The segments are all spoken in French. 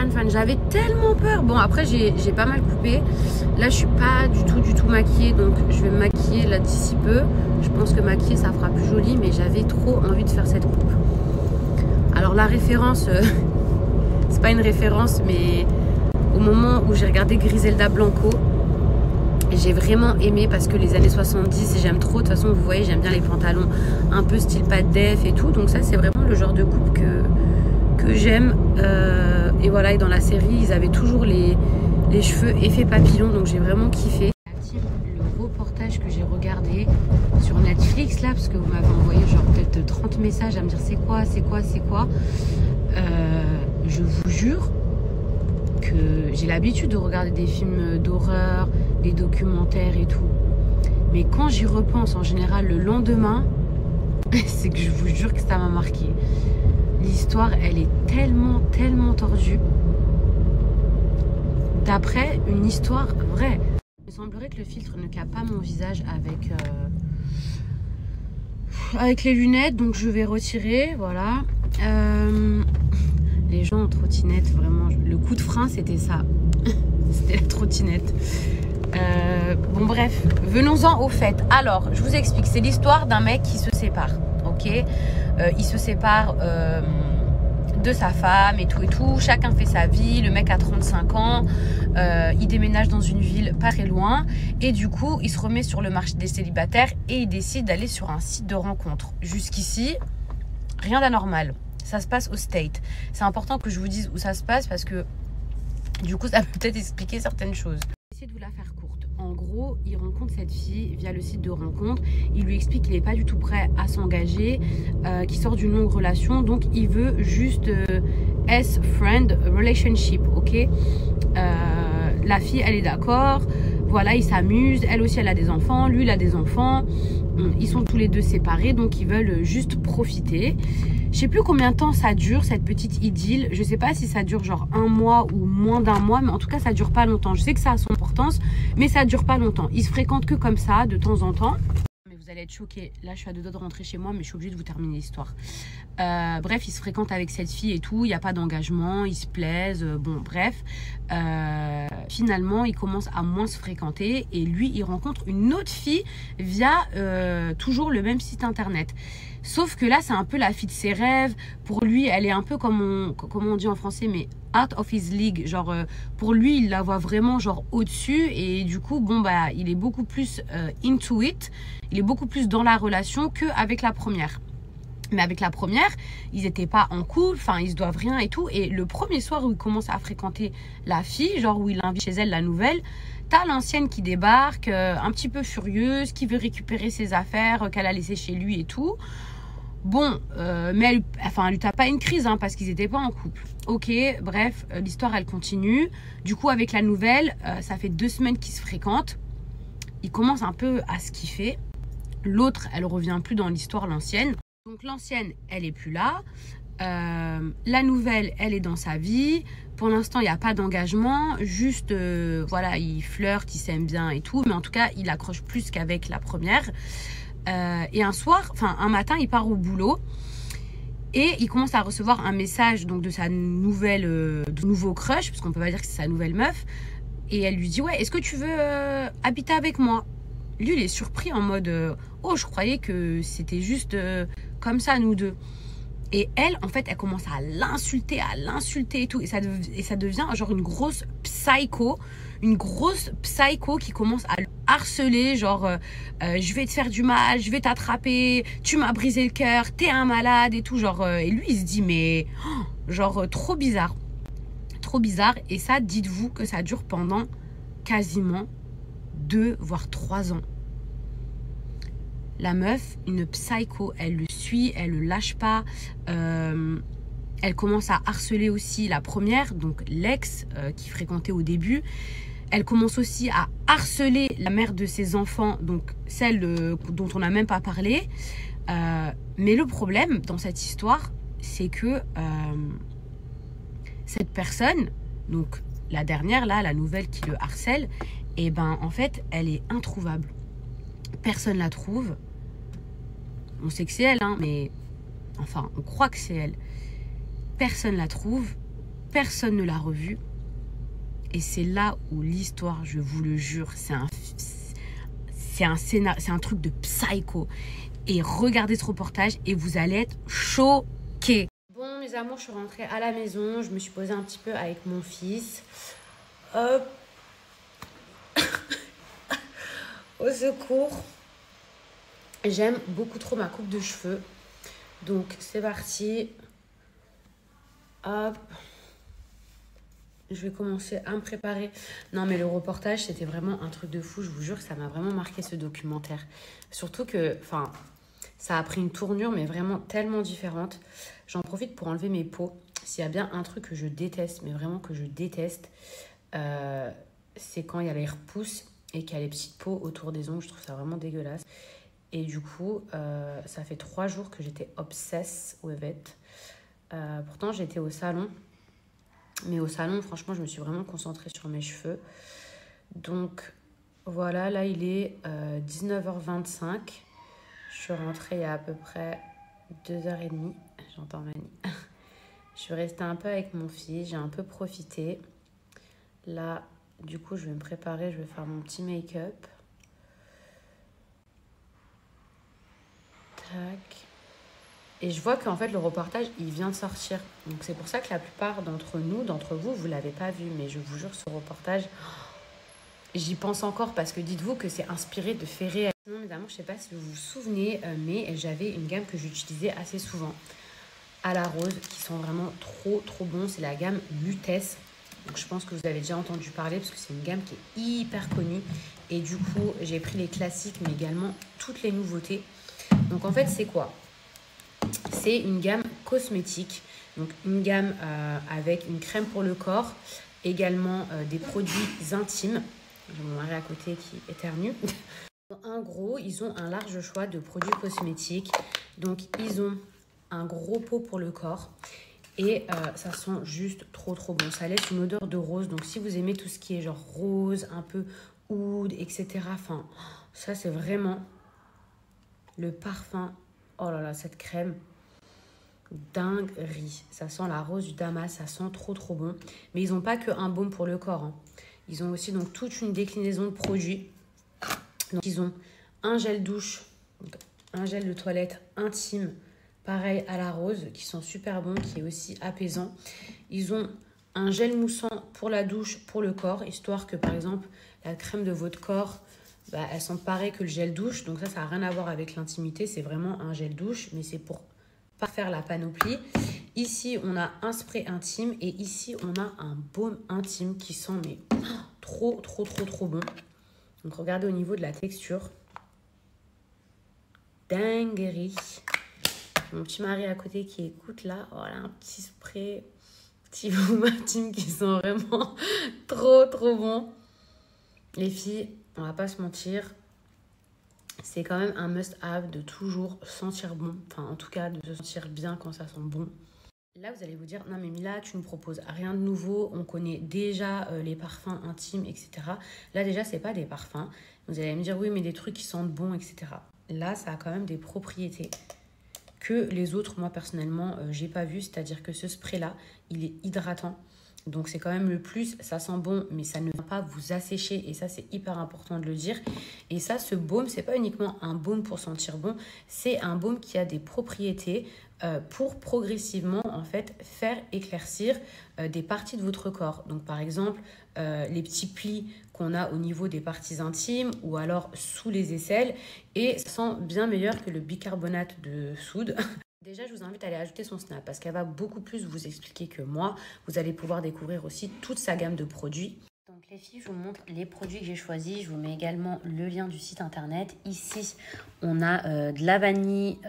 fan. J'avais tellement peur. Bon, après, j'ai pas mal coupé. Là, je suis pas du tout maquillée. Donc, je vais me maquiller là d'ici peu. Je pense que maquiller, ça fera plus joli. Mais j'avais trop envie de faire cette coupe. Alors, la référence, c'est pas une référence, mais au moment où j'ai regardé Griselda Blanco, j'ai vraiment aimé parce que les années 70, j'aime trop. De toute façon, vous voyez, j'aime bien les pantalons un peu style pas de def et tout. Donc ça, c'est vraiment le genre de coupe que j'aime. Et voilà, et dans la série, ils avaient toujours les cheveux effet papillon. Donc j'ai vraiment kiffé. Le reportage que j'ai regardé sur Netflix, là, parce que vous m'avez envoyé genre peut-être 30 messages à me dire c'est quoi. Je vous jure que j'ai l'habitude de regarder des films d'horreur, des documentaires et tout. Mais quand j'y repense en général le lendemain, c'est que je vous jure que ça m'a marqué. L'histoire, elle est tellement tordue. D'après une histoire vraie. Il me semblerait que le filtre ne capte pas mon visage avec les lunettes, donc je vais retirer, voilà. Les gens en trottinette, vraiment, le coup de frein, c'était ça. C'était la trottinette. Bon, bref, venons-en au fait. Alors, je vous explique, c'est l'histoire d'un mec qui se sépare, ok. Il se sépare de sa femme et tout. Chacun fait sa vie. Le mec a 35 ans. Il déménage dans une ville pas très loin. Et du coup, il se remet sur le marché des célibataires et il décide d'aller sur un site de rencontre. Jusqu'ici, rien d'anormal. Ça se passe au State. C'est important que je vous dise où ça se passe parce que du coup, ça peut peut-être expliquer certaines choses. Je vais essayer de vous la faire courte. En gros, il rencontre cette fille via le site de rencontre. Il lui explique qu'il n'est pas du tout prêt à s'engager, qu'il sort d'une longue relation. Donc, il veut juste S-friend relationship, ok. La fille, elle est d'accord. Voilà, ils s'amusent. Elle aussi, elle a des enfants. Lui, il a des enfants. Ils sont tous les deux séparés. Donc, ils veulent juste profiter. Je sais plus combien de temps ça dure, cette petite idylle. Je sais pas si ça dure genre 1 mois ou moins d'1 mois, mais en tout cas, ça dure pas longtemps. Je sais que ça a son importance, mais ça dure pas longtemps. Ils se fréquentent que comme ça, de temps en temps. Mais vous allez être choqués. Là, je suis à 2 doigts de rentrer chez moi, mais je suis obligée de vous terminer l'histoire. Bref, ils se fréquentent avec cette fille et tout. Il n'y a pas d'engagement, ils se plaisent. Bon, bref. Finalement, ils commencent à moins se fréquenter. Et lui, il rencontre une autre fille via toujours le même site internet. Sauf que là, c'est un peu la fille de ses rêves. Pour lui, elle est un peu comme on dit en français, mais out of his league. Genre, pour lui, il la voit vraiment genre au-dessus. Et du coup, bon, bah, il est beaucoup plus into it. Il est beaucoup plus dans la relation qu'avec la première. Mais avec la première, ils n'étaient pas en couple, enfin, ils se doivent rien et tout. Et le premier soir où il commence à fréquenter la fille, genre où il invite chez elle la nouvelle, t'as l'ancienne qui débarque, un petit peu furieuse, qui veut récupérer ses affaires qu'elle a laissées chez lui et tout. Bon, mais elle lui tape pas une crise, hein, parce qu'ils n'étaient pas en couple. Ok, bref, l'histoire, elle continue. Du coup, avec la nouvelle, ça fait 2 semaines qu'ils se fréquentent. Ils commencent un peu à se kiffer. L'autre, elle revient plus dans l'histoire, l'ancienne. Donc l'ancienne, elle est plus là. La nouvelle, elle est dans sa vie. Pour l'instant, il n'y a pas d'engagement. Juste, voilà, il flirte, il s'aime bien et tout. Mais en tout cas, il accroche plus qu'avec la première. Et un matin, il part au boulot. Et il commence à recevoir un message donc, de sa nouvelle, de nouveau crush. Parce qu'on peut pas dire que c'est sa nouvelle meuf. Et elle lui dit, ouais, est-ce que tu veux habiter avec moi? Lui, il est surpris en mode, oh, je croyais que c'était juste comme ça, nous deux. Et elle, en fait, elle commence à l'insulter et tout. Et ça devient genre une grosse psycho qui commence à le harceler. Genre, je vais te faire du mal, je vais t'attraper, tu m'as brisé le cœur, t'es un malade et tout. Genre, et lui, il se dit, mais genre, trop bizarre. Trop bizarre. Et ça, dites-vous que ça dure pendant quasiment 2 voire 3 ans. La meuf, une psycho, elle le suit, elle le lâche pas. Elle commence à harceler aussi la première, donc l'ex qui fréquentait au début. Elle commence aussi à harceler la mère de ses enfants, donc celle dont on n'a même pas parlé. Mais le problème dans cette histoire, c'est que cette personne, donc la dernière là, la nouvelle qui le harcèle, et ben en fait, elle est introuvable. Personne la trouve. On sait que c'est elle, hein, mais enfin, on croit que c'est elle. Personne la trouve. personne ne l'a revu. Et c'est là où l'histoire, je vous le jure, c'est un scénario, c'est un truc de psycho. Et regardez ce reportage et vous allez être choqués. Bon, mes amours, je suis rentrée à la maison. Je me suis posée un petit peu avec mon fils. Hop. Au secours. J'aime beaucoup trop ma coupe de cheveux. Donc, c'est parti. Hop. Je vais commencer à me préparer. Non, mais le reportage, c'était vraiment un truc de fou. Je vous jure que ça m'a vraiment marqué, ce documentaire. Surtout que, enfin, ça a pris une tournure, mais vraiment tellement différente. J'en profite pour enlever mes peaux. S'il y a bien un truc que je déteste, mais vraiment que je déteste, c'est quand il y a les repousses et qu'il y a les petites peaux autour des ongles. Je trouve ça vraiment dégueulasse. Et du coup, ça fait 3 jours que j'étais obsesse with it. Pourtant, j'étais au salon. Mais au salon, franchement, je me suis vraiment concentrée sur mes cheveux. Donc, voilà, là, il est 19h25. Je suis rentrée il y a à peu près 2h30. J'entends Mani. Je suis restée un peu avec mon fils. J'ai un peu profité. Là, du coup, je vais me préparer. Je vais faire mon petit make-up. Tac. Et je vois qu'en fait, le reportage, il vient de sortir. Donc, c'est pour ça que la plupart d'entre nous, d'entre vous, vous ne l'avez pas vu. Mais je vous jure, ce reportage, j'y pense encore parce que dites-vous que c'est inspiré de faits réels. Non, mesdames, je ne sais pas si vous vous souvenez, mais j'avais une gamme que j'utilisais assez souvent à la rose qui sont vraiment trop bons. C'est la gamme Lutèce. Donc, je pense que vous avez déjà entendu parler parce que c'est une gamme qui est hyper connue. Et du coup, j'ai pris les classiques, mais également toutes les nouveautés. Donc, en fait, c'est quoi ? C'est une gamme cosmétique, donc une gamme avec une crème pour le corps, également des produits intimes. J'ai mon mari à côté qui éternue. En gros, ils ont un large choix de produits cosmétiques. Donc, ils ont un gros pot pour le corps et ça sent juste trop bon. Ça laisse une odeur de rose. Donc, si vous aimez tout ce qui est genre rose, un peu oud, etc. Enfin, ça, c'est vraiment le parfum. Oh là là, cette crème, dinguerie. Ça sent la rose du Damas, ça sent trop bon. Mais ils n'ont pas que un baume pour le corps. Hein. Ils ont aussi donc toute une déclinaison de produits. Donc ils ont un gel douche, donc un gel de toilette intime, pareil à la rose, qui sont super bons, qui est aussi apaisant. Ils ont un gel moussant pour la douche, pour le corps, histoire que par exemple la crème de votre corps, bah, elle sent pareil que le gel douche. Donc ça n'a rien à voir avec l'intimité, c'est vraiment un gel douche, mais c'est pour pas faire la panoplie. Ici, on a un spray intime et ici, on a un baume intime qui sent mais trop bon. Donc regardez au niveau de la texture. Dinguerie. Mon petit mari à côté qui écoute là. Voilà, un petit spray, petit baume intime qui sent vraiment trop bon. Les filles, on va pas se mentir, c'est quand même un must-have de toujours sentir bon. Enfin, en tout cas, de se sentir bien quand ça sent bon. Là, vous allez vous dire, non mais Mila, tu ne proposes rien de nouveau. On connaît déjà les parfums intimes, etc. Là, déjà, c'est pas des parfums. Vous allez me dire, oui, mais des trucs qui sentent bon, etc. Là, ça a quand même des propriétés que les autres, moi, personnellement, j'ai pas vu. C'est-à-dire que ce spray-là, il est hydratant. Donc, c'est quand même le plus. Ça sent bon, mais ça ne va pas vous assécher. Et ça, c'est hyper important de le dire. Et ça, ce baume, c'est pas uniquement un baume pour sentir bon. C'est un baume qui a des propriétés pour progressivement, en fait, faire éclaircir des parties de votre corps. Donc, par exemple, les petits plis qu'on a au niveau des parties intimes ou alors sous les aisselles. Et ça sent bien meilleur que le bicarbonate de soude. Déjà, je vous invite à aller ajouter son Snap parce qu'elle va beaucoup plus vous expliquer que moi. Vous allez pouvoir découvrir aussi toute sa gamme de produits. Donc les filles, je vous montre les produits que j'ai choisis. Je vous mets également le lien du site internet. Ici, on a de la vanille,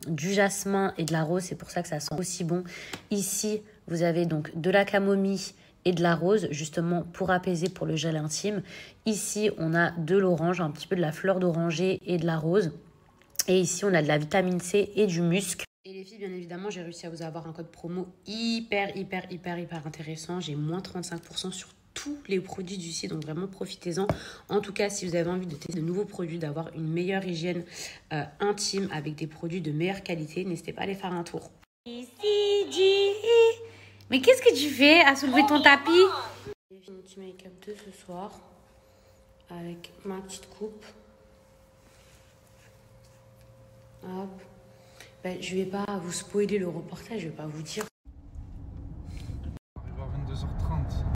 du jasmin et de la rose. C'est pour ça que ça sent aussi bon. Ici, vous avez donc de la camomille et de la rose, justement pour apaiser pour le gel intime. Ici, on a de l'orange, un petit peu de la fleur d'oranger et de la rose. Et ici, on a de la vitamine C et du musc. Et les filles, bien évidemment, j'ai réussi à vous avoir un code promo hyper intéressant. J'ai moins 35% sur tous les produits du site, donc vraiment profitez-en. En tout cas, si vous avez envie de tester de nouveaux produits, d'avoir une meilleure hygiène intime avec des produits de meilleure qualité, n'hésitez pas à aller faire un tour. Ici, Mais qu'est-ce que tu fais à soulever ton tapis? J'ai fait mon petit make-up de ce soir avec ma petite coupe. Hop. Ben, je vais pas vous spoiler le reportage, je vais pas vous dire. On arrive à 22h30.